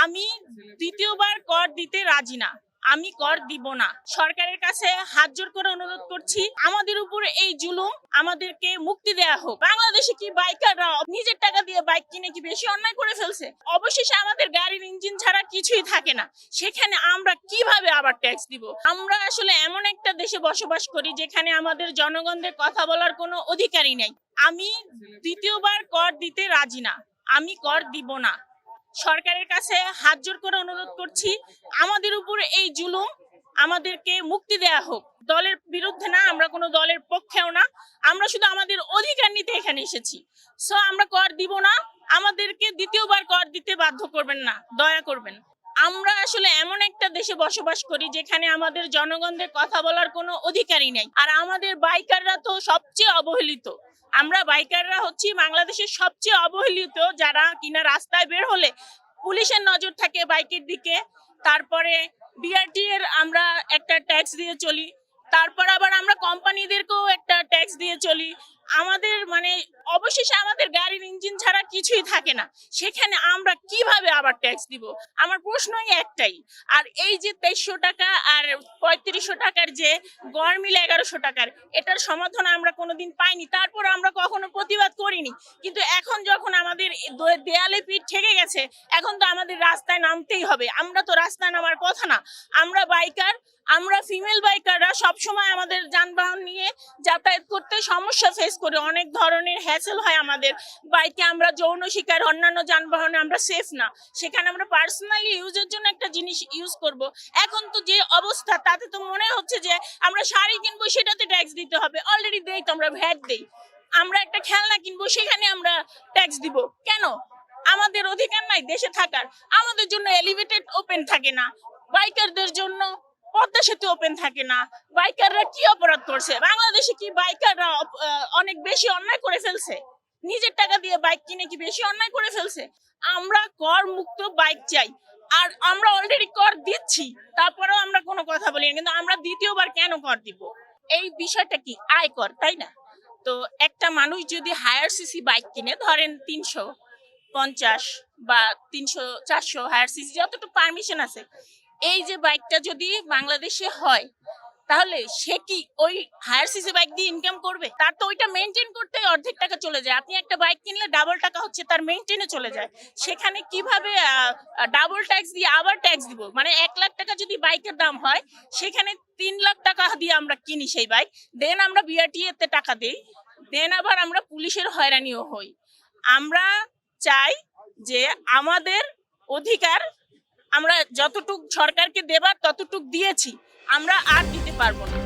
আমি দ্বিতীয়বার কর দিতে রাজি না। আমি কর দিব না। সরকারের কাছে হাত জোর করে অনুরোধ করছি, আমাদের উপরে এই জুলুম, আমাদেরকে মুক্তি দেয়া হোক। বাংলাদেশে কি বাইকাররা নিজের টাকা দিয়ে বাইক কিনে কি বেশি অন্যায় করে ফেলছে? অবশেষে আমাদের গাড়ির ইঞ্জিন ছাড়া কিছুই থাকে না, সেখানে আমরা কিভাবে আবার ট্যাক্স দিব? আমরা আসলে এমন একটা দেশে বসবাস করি যেখানে আমাদের জনগণদের কথা বলার কোনো অধিকারই নেই। আমি দ্বিতীয়বার কর দিতে রাজি না। আমি কর দিব না। সরকারের কাছে হাত জোর করে অনুরোধ করছি, আমাদের উপরে এই জুলুম, আমাদেরকে মুক্তি দেয়া হোক। দলের বিরুদ্ধে না, আমরা কোনো দলের পক্ষেও না, আমরা শুধু আমাদের অধিকার নিতে এখানে এসেছি। সো আমরা কর দিব না, আমাদেরকে দ্বিতীয়বার কর দিতে বাধ্য করবেন না, দয়া করবেন। আমরা আসলে এমন একটা দেশে বসবাস করি যেখানে আমাদের জনগণদের কথা বলার কোনো অধিকারই নেই। আর আমাদের বাইকাররা তো সবচেয়ে অবহেলিত। আমরা বাইকাররা হচ্ছি বাংলাদেশের সবচেয়ে অবহেলিত, যারা কিনা রাস্তায় বের হলে পুলিশের নজর থাকে বাইকের দিকে। তারপরে বিআরটি এর আমরা একটা ট্যাক্স দিয়ে চলি, তারপর আবার আমরা কোম্পানিদেরকেও একটা ট্যাক্স দিয়ে চলি। আমাদের অবশেষে আমাদের গাড়ির ইঞ্জিন ছাড়া কিছুই থাকে না, সেখানে আমরা কিভাবে আবার ট্যাক্স দিব? আমার প্রশ্নই একটাই। আর এই যে 2300 টাকা আর 3500 টাকার যে গড় মিলে 1100 টাকার, এটার সমাধান আমরা কোনোদিন পাইনি, তারপর আমরা কখনো প্রতিবাদ করিনি। কিন্তু এখন যখন আমাদের দেয়ালে পিঠ ঠেকে গেছে, এখন তো আমাদের রাস্তায় নামতেই হবে। আমরা তো রাস্তায় নামার কথা না। আমরা বাইকার, আমরা ফিমেল বাইকাররা সবসময় আমাদের যানবাহন নিয়ে যাতায়াত করতে সমস্যা ফেস করি। অনেক ধরনের হ্যাসেল হয় আমাদের বাইকে। আমরা যৌন শিকার, অন্যান্য যানবাহনে আমরা সেফ না, সেখানে আমরা পার্সোনালি ইউজের জন্য একটা জিনিস ইউজ করব। এখন তো যে অবস্থা, তাতে তো মনে হচ্ছে যে আমরা শাড়ি কিনবো, সেটাতে ট্যাক্স দিতে হবে। অলরেডি দেই তো, আমরা ভ্যাট দেই। আমরা একটা খেলনা কিনবো, সেখানে আমরা ট্যাক্স দিব কেন? আমাদের অধিকার নাই দেশে থাকার? আমাদের জন্য এলিভেটেড ওপেন থাকে না, বাইকারদের জন্য পদ্মা সেতু ওপেন থাকে না। বাইকাররা কি অপরাধ করছে? বাংলাদেশে কি বাইকাররা অনেক বেশি অন্যায় করে ফেলছে? নিজের টাকা দিয়ে বাইক কিনে কি বেশি অন্যায় করে ফেলছে? আমরা কর মুক্ত বাইক চাই। আর আমরা অলরেডি কর দিচ্ছি, তারপরেও আমরা কোনো কথা বলি না। কিন্তু আমরা দ্বিতীয়বার কেন কর দিব? এই বিষয়টা কি আয়কর, তাই না? তো একটা মানুষ যদি হায়ার সিসি বাইক কিনে, ধরেন 350 বা 300-400 হায়ার সিসি, যতটুকু পারমিশন আছে, এই যে বাইকটা যদি বাংলাদেশে হয়, তাহলে সে কি ওই হায়ার সিসি বাইক দিয়ে ইনকাম করবে? তার তো ওইটা মেনটেন করতে অর্ধেক টাকা চলে যায়। আপনি একটা বাইক কিনলে ডাবল টাকা হচ্ছে তার মেনটেনে চলে যায়। সেখানে কিভাবে ডাবল ট্যাক্স দিয়ে আবার ট্যাক্স দিব? 1 লাখ টাকা যদি বাইকের দাম হয়, সেখানে 3 লাখ টাকা দিয়ে আমরা কিনি সেই বাইক, দেন আমরা বিআরটিএ তে টাকা দেই, দেন আবার আমরা পুলিশের হয়রানিও হই। আমরা চাই যে আমাদের অধিকার আমরা যতটুক সরকারকে দেবার ততটুক দিয়েছি, আমরা আর দিতে পারবো না।